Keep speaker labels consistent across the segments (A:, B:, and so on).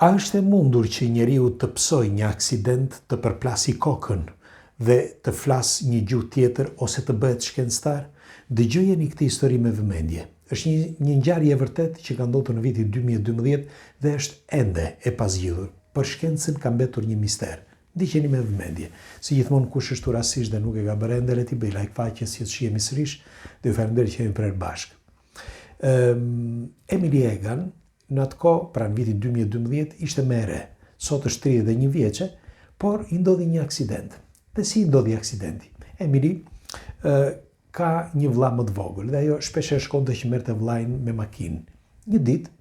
A: A është e mundur që njeriu të psoj një aksident, të përplasi kokën dhe të flasë një gjuhë tjetër ose të bëhet shkencëtar? Dëgjojeni këtë histori me vëmendje. Është një ngjarje e vërtetë që ka ndodhur në vitin 2012 dhe është ende e pazgjidhur. Për shkencën ka mbetur një mister. Ndiqeni me vëmendje. Si gjithmonë kush është rastisht dhe nuk e ka bërë ende, le t'i bëj like faqes si të shihemi sërish dhe ju falenderoj që jemi prerë bashkë. Emily Egan në atë kohë, pra në vitin 2012, ishte më e re. Sot është 31 vjeçe, por i ndodhi një aksident. Dhe si i ndodhi aksidenti? Emily ka një vëlla më të vogël dhe ajo shpesh shkonte që merrte vëllain me makinë. Një ditë,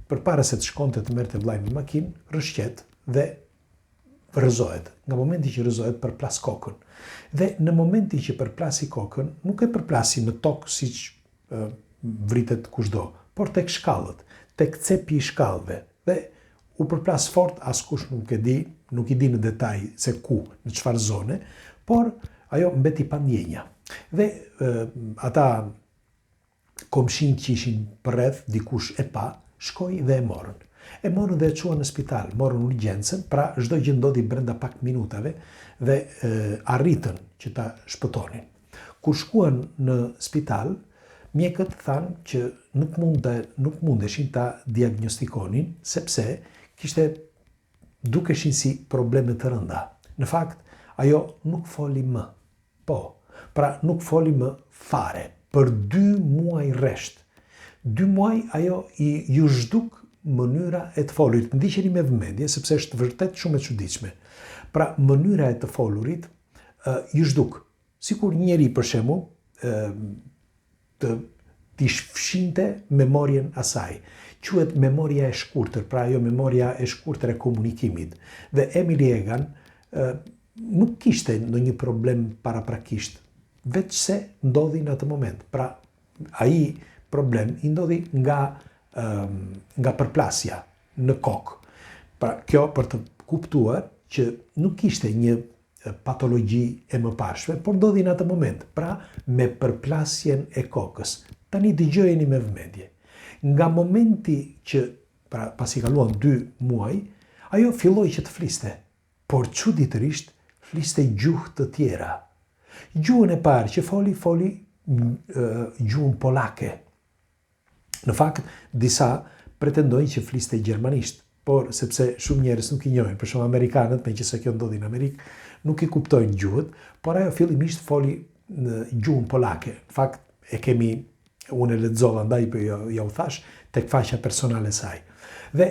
A: përpara se të shkonte të merrte vëllain me makinë, rrëshqet dhe rrëzohet. Nga momenti që rrëzohet, përplas kokën. Dhe në momenti që përplasi kokën, nuk e përplasi në tokë siç vritet kushdo, por tek shkallët, tek cepi i shkallëve. Dhe u përplas fort, askush nuk i di në detaj se ku, në çfarë zone, por ajo mbeti pa ndjenja. Dhe ata komshinjt që ishin përreth, dikush e pa, shkoi dhe e morën. E morën dhe e çuan në spital, morën urgjencën, pra çdo gjë ndodhi brenda pak minutave dhe arritën që ta shpëtonin. Kur shkuan në spital, mjekët thanë që nuk mundeshin ta diagnostikonin sepse dukeshin si probleme të rënda. Në fakt, ajo nuk foli më. Pra nuk foli më fare, për 2 muaj rresht. 2 muaj ajo ju zhduk mënyra e të folurit. Ndiqeni me vëmendje sepse është vërtet shumë e çuditshme. Pra mënyra e të folurit ju zhduk. Sikur një njeri për shembull t'i fshinte memorien asaj. Quhet memoria e shkurtër, pra ajo memoria e shkurtër e komunikimit. Dhe Emily Egan nuk kishte ndonjë problem paraprakisht, veç se ndodhi në atë moment. Pra ai problem i ndodhi nga përplasja në kokë. Pra kjo për të kuptuar që nuk ishte një patologji e mëparshme, por ndodhi në atë moment, pra me përplasjen e kokës. Tani dëgjojeni me vëmendje. Nga momenti që, pra pasi kaluan 2 muaj, ajo filloi që të fliste, por çuditërisht fliste gjuhë të tjera. Gjuhën e parë që foli gjuhën polake. Në fakt, disa pretendojnë që fliste gjermanisht, por sepse shumë njerëz nuk i njohin, për shembull amerikanët, meqenëse kjo ndodhi në Amerikë, nuk i kuptojnë gjuhët, por ajo fillimisht foli në gjuhën polake. Në fakt, unë e lexova, ndaj ja u thash tek faqja personale e saj. Dhe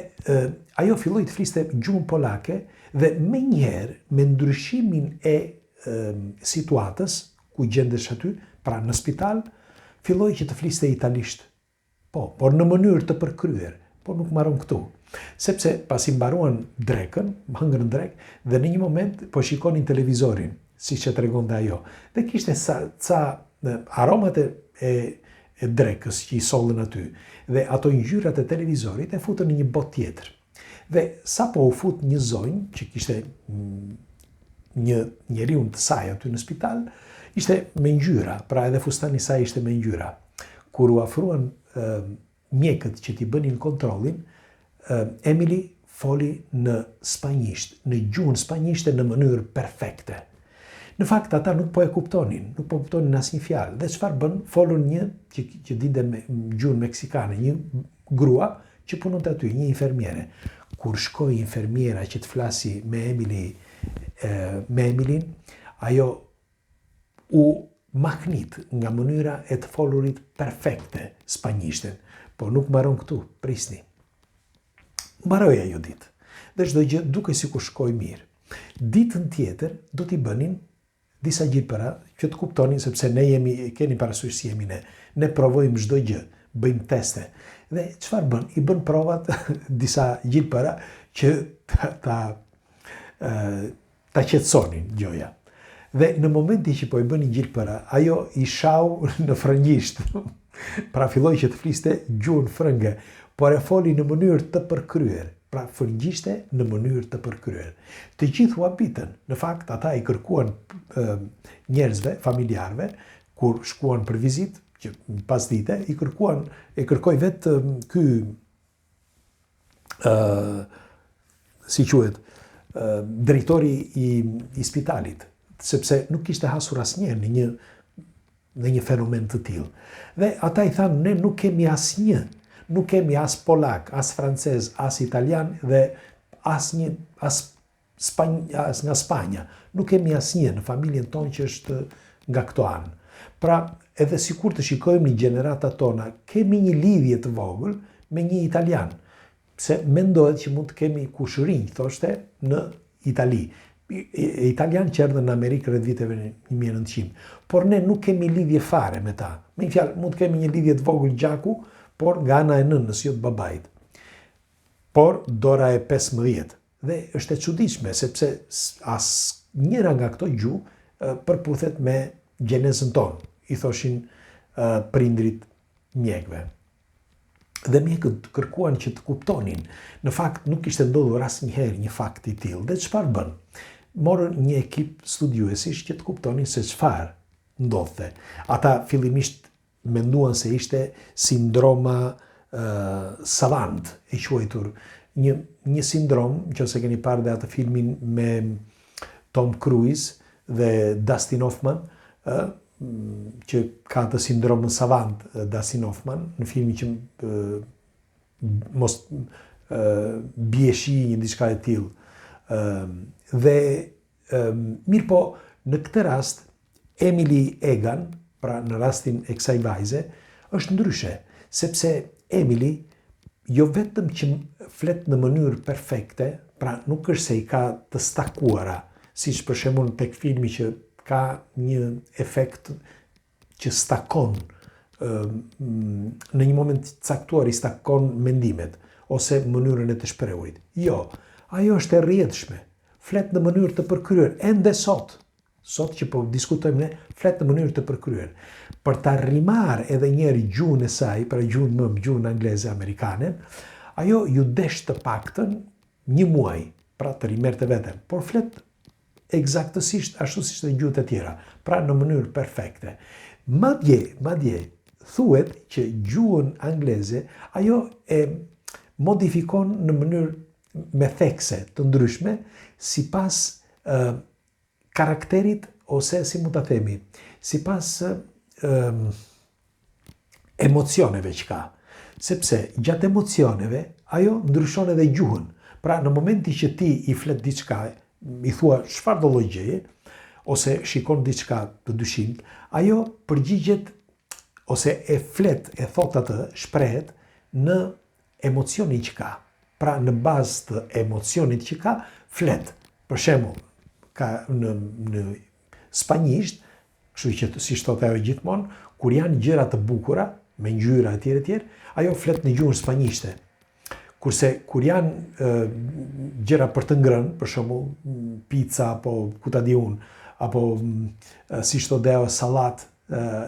A: ajo filloi të fliste gjuhën polake dhe menjëherë me ndryshimin e situatës ku gjendesh aty, pra në spital, filloi që të fliste italisht. Por në mënyrë të përkryer, por nuk mbaron këtu. Sepse pasi mbaruan drekën, hëngrën drek, dhe në një moment po shikonin televizorin, siç e tregonte ajo. Dhe kishte ca aromat e drekës që i sollën aty. Dhe ato ngjyrat e televizorit e futën në një botë tjetër. Dhe sapo u fut një zonjë që kishte një njeriu të saj aty në spital, ishte me ngjyra, pra edhe fustani i saj ishte me ngjyra. Kur u afruan mjekët që t'i bënin kontrollin, Emily foli në spanjisht, në gjuhën spanjishte në mënyrë perfekte. Në fakt, ata nuk po e kuptonin, nuk po kuptonin asnjë fjalë. Dhe çfarë bën? Folën një që dinte me gjuhën meksikane, një grua që punonte aty, një infermiere. Kur shkoi infermiera që të flasi me Emilyn, ajo u mahnit nga mënyra e të folurit perfekte spanjishten. Po nuk mbaron këtu, prisni. Mbaroi ajo ditë. Dhe çdo gjë duke sikur shkoi mirë. Ditën tjetër do t'i bënin disa gjilpëra që të kuptonin, sepse keni parasysh si jemi ne. Ne provojmë çdo gjë, bëjmë teste. Dhe çfarë bën? I bën provat disa gjilpëra që ta qetësonin gjoja. Dhe në momenti që po i bënin gjilpëra, ajo i shau në frëngjisht. Pra filloi që të fliste gjuhën frënge, por e foli në mënyrë të përkryer. Pra frëngjishte në mënyrë të përkryer. Të gjithë u habitën. Në fakt, ata i kërkuan njerëzve, familjarve, kur shkuan për vizitë, që pas dite, e kërkoi vetë si quhet, drejtori i spitalit, sepse nuk kishte hasur asnjëherë në një fenomen të tillë. Dhe ata i thanë, ne nuk kemi asnjë, nuk kemi as polak, as francez, as italian dhe as nga Spanja. Nuk kemi asnjë në familjen tonë që është nga këto anë. Pra, edhe sikur të shikojmë një gjeneratat tona, kemi një lidhje të vogël me një italian. Se mendohet që mund të kemi kushërinj, thoshte, në Itali. Italian që erdhën në Amerikë rreth viteve 1900. Por ne nuk kemi lidhje fare me ta. Me një fjalë, mund të kemi një lidhje të vogël gjaku, por nga ana e nënës, jo të babait. Por dora e 15. Dhe është e çuditshme sepse as njëra nga këto gjuhë përputhet me gjenezën tonë, i thoshin prindrit mjekëve. Dhe mjekët kërkuan që të kuptonin. Në fakt nuk ishte ndodhur asnjëherë një fakt i tillë. Dhe çfarë bën? Morën një ekip studiuesish që të kuptonin se çfarë ndodhte. Ata fillimisht menduan se ishte sindroma savant, e quajtur. Një sindrom, nëse keni parë dhe atë filmin me Tom Cruise dhe Dustin Hoffman, që ka të sindromën savant Dustin Hoffman, në filmin që mos bie shi një diçka e tillë. Dhe mirë po, në këtë rast, Emily Egan, pra në rastin e kësaj vajze, është ndryshe, sepse Emily jo vetëm që flet në mënyrë perfekte, pra nuk është se i ka të stakuara, siç për shembull tek filmi që ka një efekt që stakon në një moment caktuar, i stakon mendimet ose mënyrën e të shprehurit. Jo, ajo është e rrjedhshme, flet në mënyrë të përkryer, ende sot që po diskutojmë ne, flet në mënyrë të përkryer. Për ta rrimar edhe njerë gjuhën e saj, pra gjuhën angleze amerikane, ajo ju desh të paktën një muaj, pra të rimerte vetëm, por flet eksaktësisht ashtu siç të gjuhët e tjera, pra në mënyrë perfekte. Madje thuhet që gjuhën angleze ajo e modifikon në mënyrë me thekse të ndryshme sipas karakterit ose si mund ta themi, sipas emocioneve që ka. Sepse gjatë emocioneve ajo ndryshon edhe gjuhën. Pra në momenti që ti i flet diçka, i thua çfarë do lloj gjëje, ose shikon diçka të dyshimt, ajo përgjigjet ose e flet, e thot atë, shprehet në emocionin që ka. Pra në bazë të emocionit që ka, flet. Për shembull, ka në spanjisht, kështu që si thotë ajo gjithmonë, kur janë gjëra të bukura, me ngjyra etj, ajo flet në gjuhën spanjishte. Kurse kur janë gjëra për të ngrënë, për shembull pica apo ku ta di unë, apo si thotë ajo sallat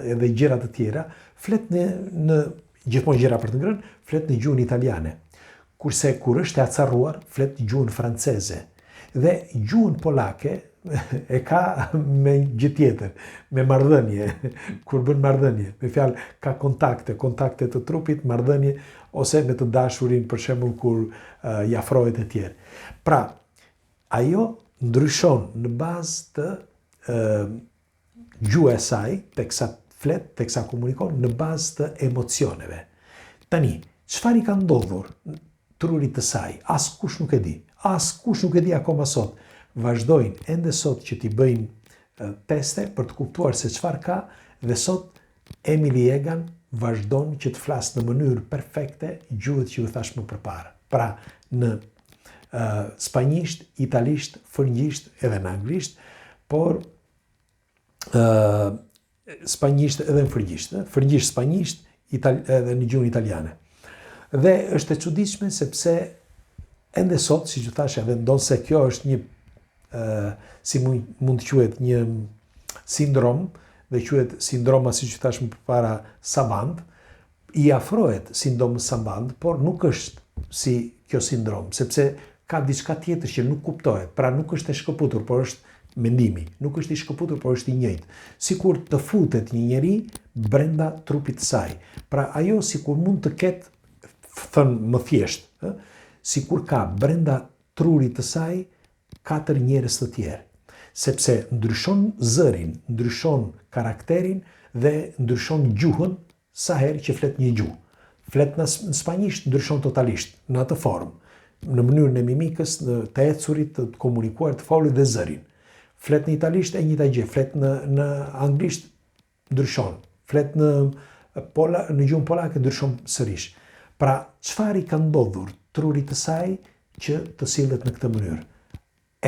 A: edhe gjëra të tjera, flet në gjithmonë gjëra për të ngrënë, flet në gjuhën italiane. Kurse kur është e acarruar, flet gjuhën franceze. Dhe gjuhën polake e ka me gjë tjetër, me marrëdhënie, kur bën marrëdhënie. Me fjalë, ka kontakte të trupit, marrëdhënie, ose me të dashurin, për shembull, kur i afrohet e tjerë. Pra, ajo ndryshon në bazë të gjuhës e saj, teksa flet, teksa komunikon, në bazë të emocioneve. Tani, çfarë i ka ndodhur trurit të saj? Askush nuk e di. Askush nuk e di akoma sot. Vazhdojnë ende sot që t'i bëjnë teste për të kuptuar se çfarë ka, dhe sot Emily Egan vazhdon që të flasë në mënyrë perfekte gjuhët që ju thash më përpara. Pra në spanjisht, italisht, frëngjisht edhe në anglisht, por spanjisht edhe në frëngjisht, frëngjisht, spanjisht edhe në gjuhën italiane. Dhe është e çuditshme sepse ende sot, si që thash, edhe ndonë se kjo është një si mund të quhet një sindrom, dhe quhet sindroma, si që thash më përpara, savant, i afrohet sindromës savant, por nuk është si kjo sindrom, sepse ka diçka tjetër që nuk kuptohet, pra nuk është e shkëputur, por është mendimi, nuk është i shkëputur, por është i njëjtë. Sikur të futet një njeri brenda trupit të saj. Pra ajo sikur mund të ketë, thënë më thjesht, sikur ka brenda trurit të saj 4 njerëz të tjerë. Sepse ndryshon zërin, ndryshon karakterin dhe ndryshon gjuhën sa herë që flet një gjuhë. Flet në spanjisht, ndryshon totalisht, në atë formë, në mënyrën e mimikës, të ecurit, të komunikuar, të folur dhe zërin. Flet në italisht e njëjta gjë, flet në anglisht, ndryshon. Flet në gjuhën polake, ndryshon sërish. Pra, çfarë i ka ndodhur trurit të saj që të sillet në këtë mënyrë?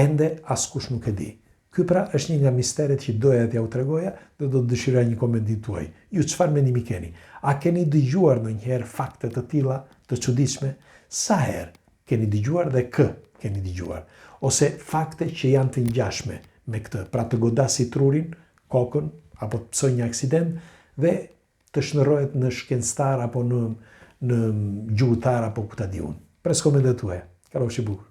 A: Ende askush nuk e di. Ky pra është një nga misteret që doja t'ja u tregoja dhe do të dëshiroja një komentim tuaj. Ju çfarë mendimi keni? A keni dëgjuar ndonjëherë fakte të tilla të çuditshme? Sa herë keni dëgjuar dhe kë keni dëgjuar? Ose fakte që janë të ngjashme me këtë, pra të godasi trurin, kokën, apo të psoj një aksident dhe të shndërrohet në shkencëtar apo në gjuhëtar apo ku ta di unë. Pres komentet tuaja. Kalofshi bukur.